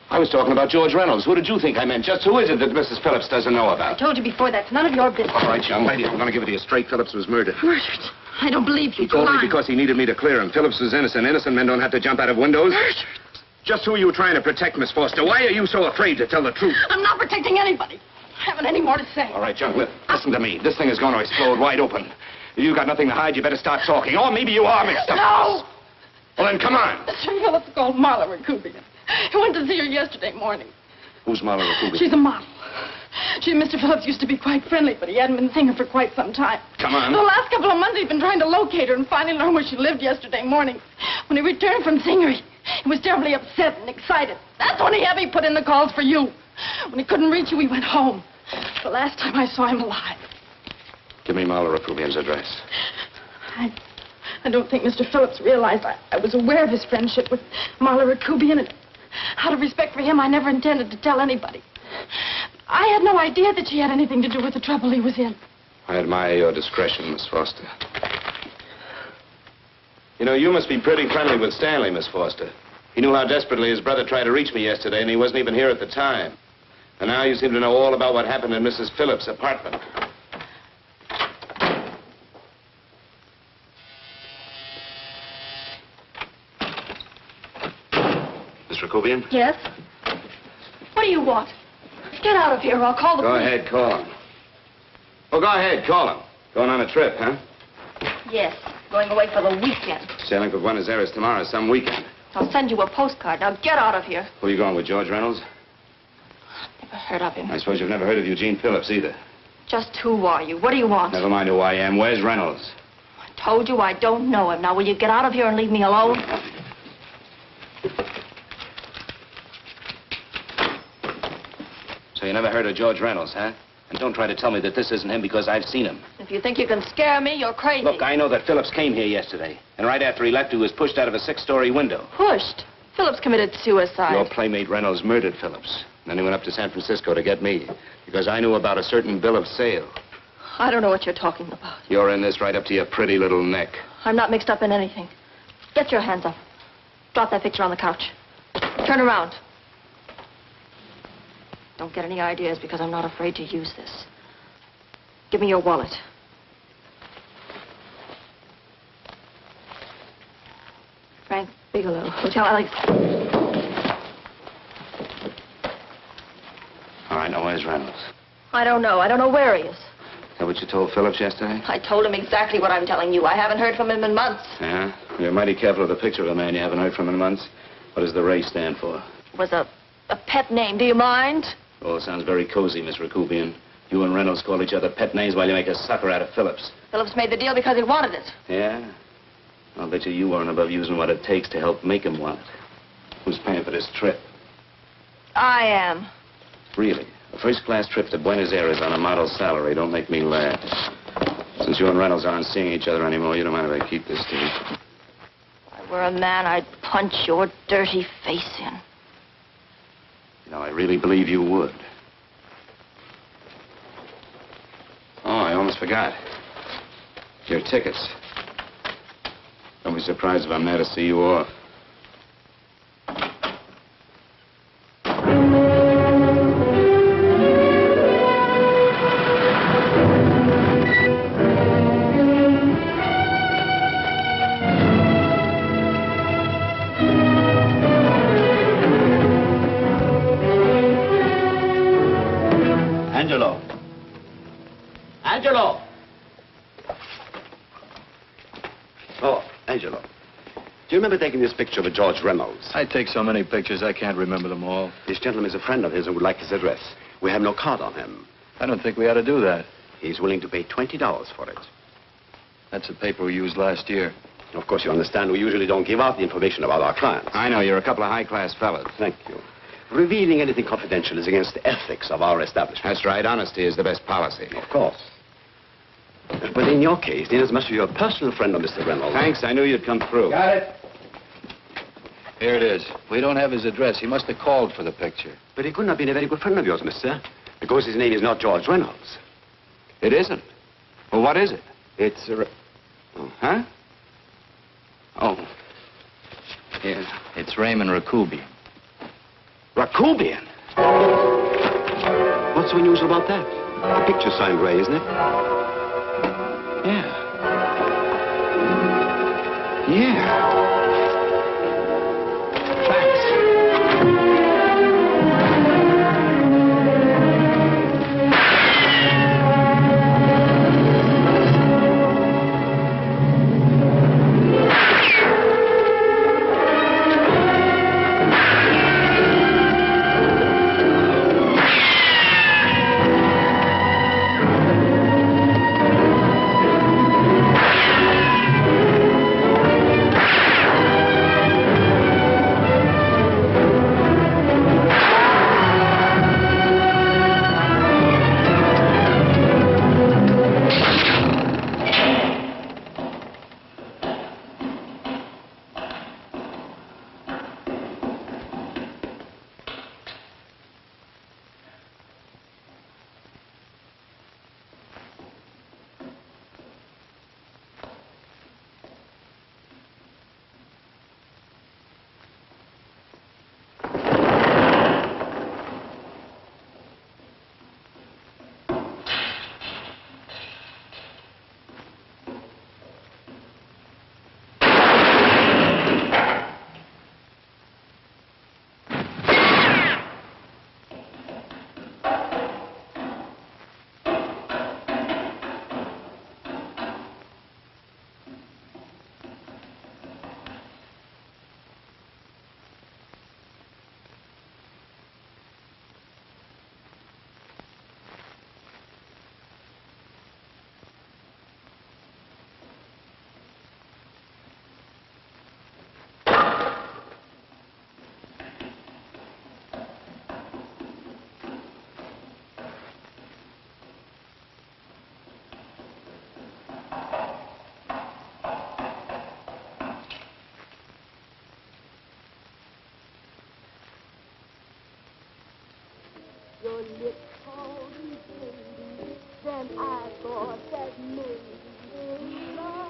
I was talking about George Reynolds. Who did you think I meant? Just who is it that Mrs. Phillips doesn't know I about? told you before, that's none of your business. All right, young lady, I'm going to give it to you straight. Phillips was murdered. Murdered? I don't believe you. He told me because he needed me to clear him. Phillips was innocent. Innocent men don't have to jump out of windows. Murdered? Just who are you trying to protect, Miss Foster? Why are you so afraid to tell the truth? I'm not protecting anybody. I haven't any more to say. All right, young listen to me. This thing is going to explode wide open. If you've got nothing to hide, you better start talking. Or maybe you are mixed up. No! Well, then come on. Mr. Phillips called Marla Rakubian. He went to see her yesterday morning. Who's Marla Rakubian? She's a model. She and Mr. Phillips used to be quite friendly, but he hadn't been seeing her for quite some time. Come on. The last couple of months, he'd been trying to locate her and finally learned where she lived yesterday morning. When he returned from seeing her, he was terribly upset and excited. That's when he had me put in the calls for you. When he couldn't reach you, he went home. The last time I saw him alive. Give me Marla Rakubian's address. I don't think Mr. Phillips realized I was aware of his friendship with Marla Rakubian, and out of respect for him, I never intended to tell anybody. I had no idea that she had anything to do with the trouble he was in. I admire your discretion, Miss Foster. You know, you must be pretty friendly with Stanley, Miss Foster. He knew how desperately his brother tried to reach me yesterday, and he wasn't even here at the time. And now you seem to know all about what happened in Mrs. Phillips' apartment. Miss Rakubian? Yes? What do you want? Get out of here or I'll call the Go police. ahead, call him. Oh, go ahead, call him. Going on a trip, huh? Yes, going away for the weekend. Sailing for Buenos Aires tomorrow, some weekend. I'll send you a postcard. Now get out of here. Who are you going with, George Reynolds? Never heard of him. I suppose you've never heard of Eugene Phillips either. Just who are you? What do you want? Never mind who I am. Where's Reynolds? I told you I don't know him. Now will you get out of here and leave me alone? So you never heard of George Reynolds, huh? And don't try to tell me that this isn't him because I've seen him. If you think you can scare me, you're crazy. Look, I know that Phillips came here yesterday. And right after he left, he was pushed out of a 6-story window. Pushed? Phillips committed suicide. Your playmate Reynolds murdered Phillips. And then he went up to San Francisco to get me. Because I knew about a certain bill of sale. I don't know what you're talking about. You're in this right up to your pretty little neck. I'm not mixed up in anything. Get your hands up. Drop that picture on the couch. Turn around. Don't get any ideas because I'm not afraid to use this. Give me your wallet. Frank Bigelow, Hotel Alex. All right, now where's Reynolds? I don't know. I don't know where he is. Is that what you told Phillips yesterday? I told him exactly what I'm telling you. I haven't heard from him in months. Yeah? You're mighty careful of the picture of a man you haven't heard from in months. What does the Ray stand for? It was a pet name. Do you mind? Oh, it sounds very cozy, Miss Rakubian. You and Reynolds call each other pet names while you make a sucker out of Phillips. Phillips made the deal because he wanted it. Yeah? I'll bet you weren't above using what it takes to help make him want it. Who's paying for this trip? I am. Really? A first-class trip to Buenos Aires on a model salary. Don't make me laugh. Since you and Reynolds aren't seeing each other anymore, you don't mind if I keep this to you. If I were a man, I'd punch your dirty face in. You know, I really believe you would. Oh, I almost forgot. Your tickets. Don't be surprised if I'm there to see you off. Angelo. Angelo! Oh, Angelo. Do you remember taking this picture of George Reynolds? I take so many pictures, I can't remember them all. This gentleman is a friend of his and would like his address. We have no card on him. I don't think we ought to do that. He's willing to pay $20 for it. That's the paper we used last year. Of course, you understand, we usually don't give out the information about our clients. I know, you're a couple of high-class fellas. Thank you. Revealing anything confidential is against the ethics of our establishment. That's right. Honesty is the best policy. Of course. But in your case, inasmuch as you're a personal friend of Mr. Reynolds... Thanks. I knew you'd come through. Got it. Here it is. We don't have his address. He must have called for the picture. But he couldn't have been a very good friend of yours, mister. Because his name is not George Reynolds. It isn't? Well, what is it? It's Huh? Oh. Here. It's Raymond Rakubian. Rakubian? What's so unusual about that? The picture's signed Ray, isn't it? Yeah. Yeah. Your lips called me baby, then I thought that maybe love.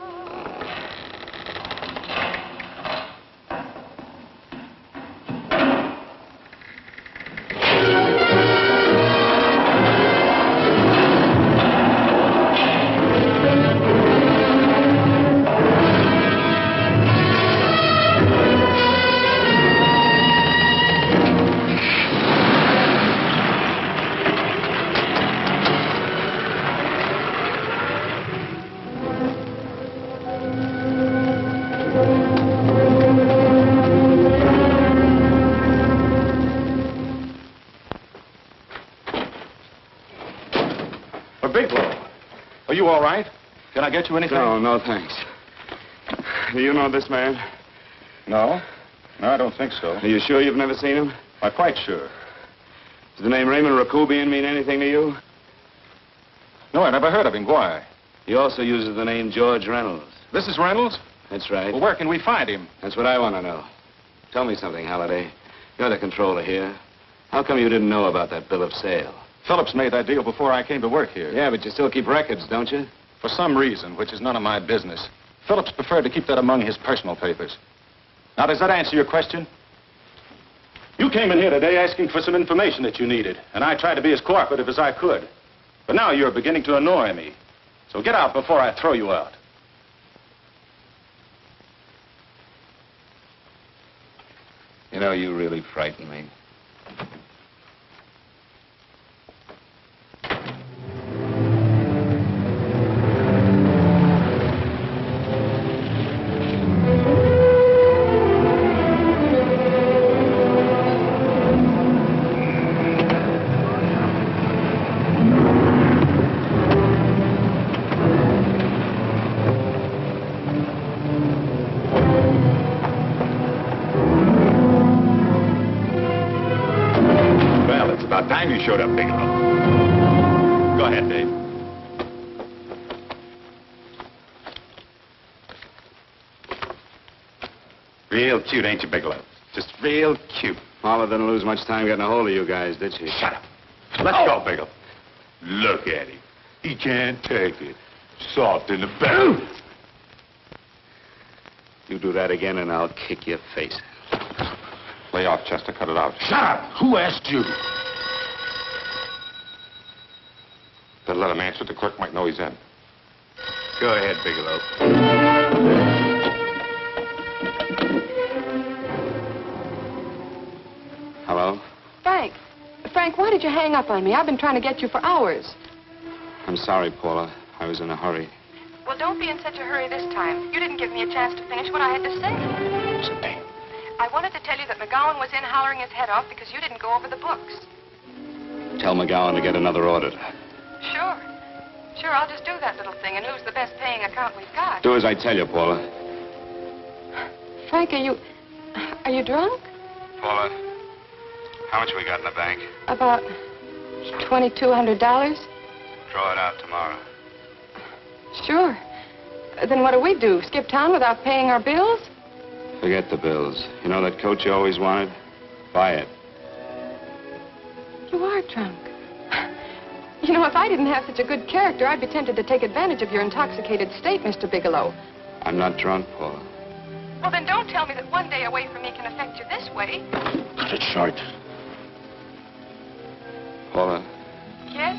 Are you all right? Can I get you anything? No, thanks. Do you know this man? No. No, I don't think so. Are you sure you've never seen him? I'm quite sure. Does the name Raymond Rakubian mean anything to you? No, I never heard of him. Why? He also uses the name George Reynolds. This is Reynolds? That's right. Well, where can we find him? That's what I want to know. Tell me something, Halliday. You're the controller here. How come you didn't know about that bill of sale? Phillips made that deal before I came to work here. Yeah, but you still keep records, don't you? For some reason, which is none of my business, Phillips preferred to keep that among his personal papers. Now, does that answer your question? You came in here today asking for some information that you needed, and I tried to be as cooperative as I could. But now you're beginning to annoy me. So get out before I throw you out. You know, you really frighten me. showed up, Bigelow. Go ahead, Dave. Real cute, ain't you, Bigelow? Just real cute. Marla didn't lose much time getting a hold of you guys, did she? Shut up. Let's go, Bigelow. Look at him. He can't take it. Soft in the back. You do that again and I'll kick your face. Lay off, Chester. Cut it out. Shut up! Who asked you? Better let him answer. The clerk might know he's in. Go ahead, Bigelow. Hello? Frank. Frank, why did you hang up on me? I've been trying to get you for hours. I'm sorry, Paula. I was in a hurry. Well, don't be in such a hurry this time. You didn't give me a chance to finish what I had to say. Say. I wanted to tell you that McGowan was in hollering his head off because you didn't go over the books. Tell McGowan to get another auditor. Sure. Sure, I'll just do that little thing and lose the best paying account we've got. Do as I tell you, Paula. Frank, are you drunk? Paula, how much we got in the bank? About $2,200. Draw it out tomorrow. Sure. Then what do? Skip town without paying our bills? Forget the bills. You know that coat you always wanted? Buy it. You are drunk. You know, if I didn't have such a good character, I'd be tempted to take advantage of your intoxicated state, Mr. Bigelow. I'm not drunk, Paula. Well, then don't tell me that one day away from me can affect you this way. Cut it short. Paula, Yes?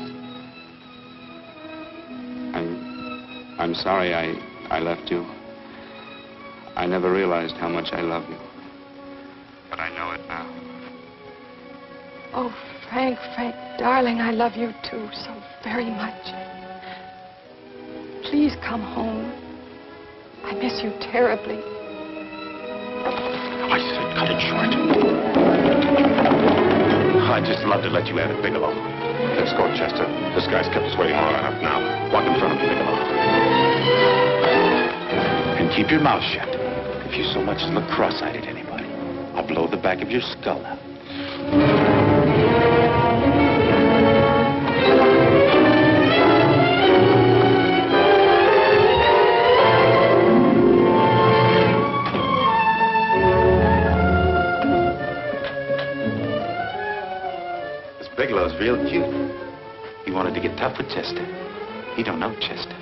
I'm sorry I left you. I never realized how much I love you. But I know it now. Oh, Frank, darling, I love you too so very much. Please come home. I miss you terribly. I said cut it short. I'd just love to let you have it, Bigelow. Let's go, Chester. This guy's kept us waiting long enough now. Walk in front of me, Bigelow. And keep your mouth shut. If you so much as look cross-eyed at anybody, I'll blow the back of your skull out. Bigelow's real cute. He wanted to get tough with Chester. He don't know Chester.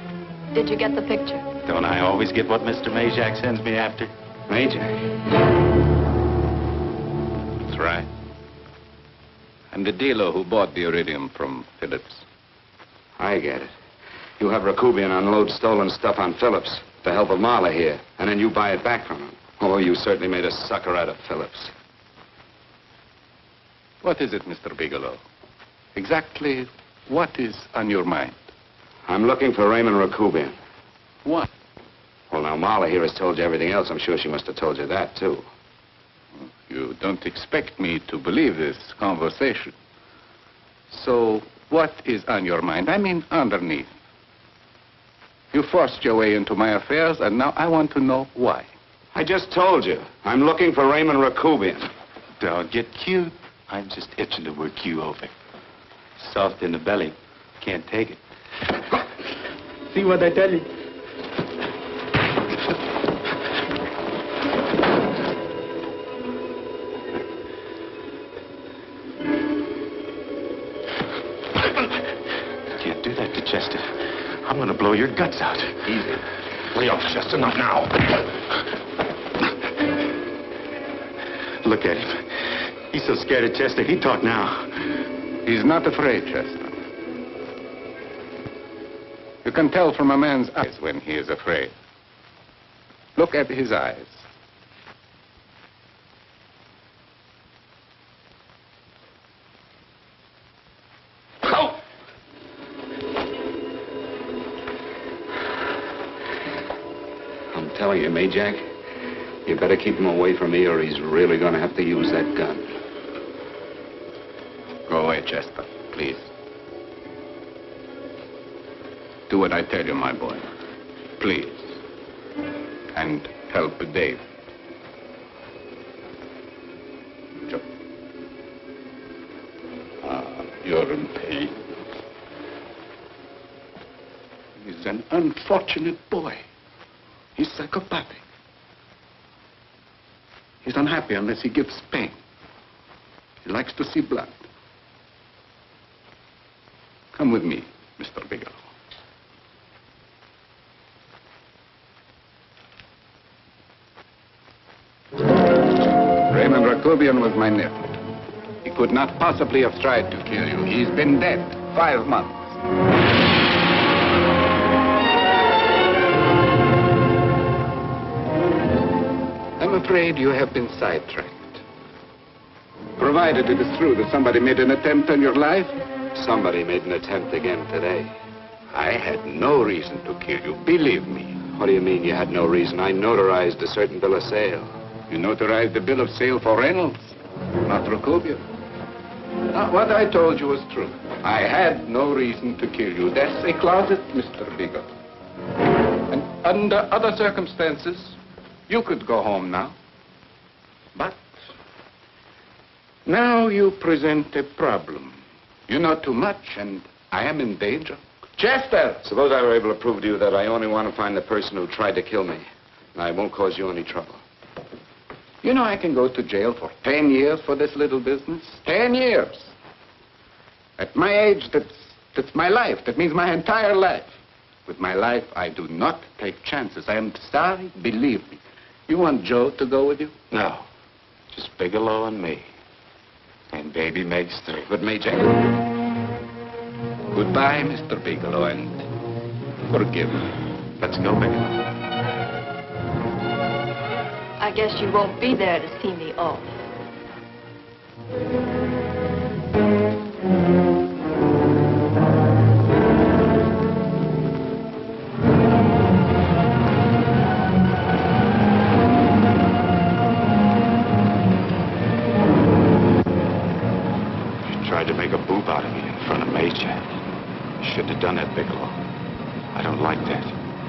Did you get the picture? Don't I always get what Mr. Majak sends me after? Majak? That's right. I'm the dealer who bought the iridium from Phillips. I get it. You have Rakubian unload stolen stuff on Phillips with the help of Marla here, and then you buy it back from him. Oh, you certainly made a sucker out of Phillips. What is it, Mr. Bigelow? Exactly what is on your mind? I'm looking for Raymond Rakubian. What? Well, now, Marla here has told you everything else. I'm sure she must have told you that, too. You don't expect me to believe this conversation. So, what is on your mind? I mean, underneath. You forced your way into my affairs, and now I want to know why. I just told you. I'm looking for Raymond Rakubian. Don't get cute. I'm just itching to work you over. Soft in the belly. Can't take it. See what I tell you? Can't do that to Chester. I'm going to blow your guts out. Easy. Lay off, Chester. Not now. Look at him. He's so scared of Chester, he'd talk now. He's not afraid, Chester. You can tell from a man's eyes when he is afraid. Look at his eyes. Oh! I'm telling you, Majak, you better keep him away from me or he's really going to have to use that gun. Go away, Chester, please. Do what I tell you, my boy. Please. And help Dave. Joe. You're He's an unfortunate boy. He's psychopathic. He's unhappy unless he gives pain. He likes to see blood. Come with me, Mr. Bigelow. Raymond Rakubian was my nephew. He could not possibly have tried to kill you. He's been dead 5 months. I'm afraid you have been sidetracked. Provided it is true that somebody made an attempt on your life. Somebody made an attempt again today. I had no reason to kill you, believe me. What do you mean you had no reason? I notarized a certain bill of sale. You notarized the bill of sale for Reynolds, not Rakubian. Now, what I told you was true. I had no reason to kill you. That's a closet, Mr. Bigelow. And under other circumstances, you could go home now. But now you present a problem. You know too much, and I am in danger. Chester! Suppose I were able to prove to you that I only want to find the person who tried to kill me. And I won't cause you any trouble. You know I can go to jail for 10 years for this little business. 10 years. At my age, that's my life. That means my entire life. With my life, I do not take chances. I am sorry, believe me. You want Joe to go with you? No. Just Bigelow and me. And baby makes 3. But Major... Goodbye, Mr. Bigelow, and forgive me. Let's go, Bigelow. I guess you won't be there to see me off. You tried to make a boob out of me in front of Major. You shouldn't have done that, Bigelow. I don't like that.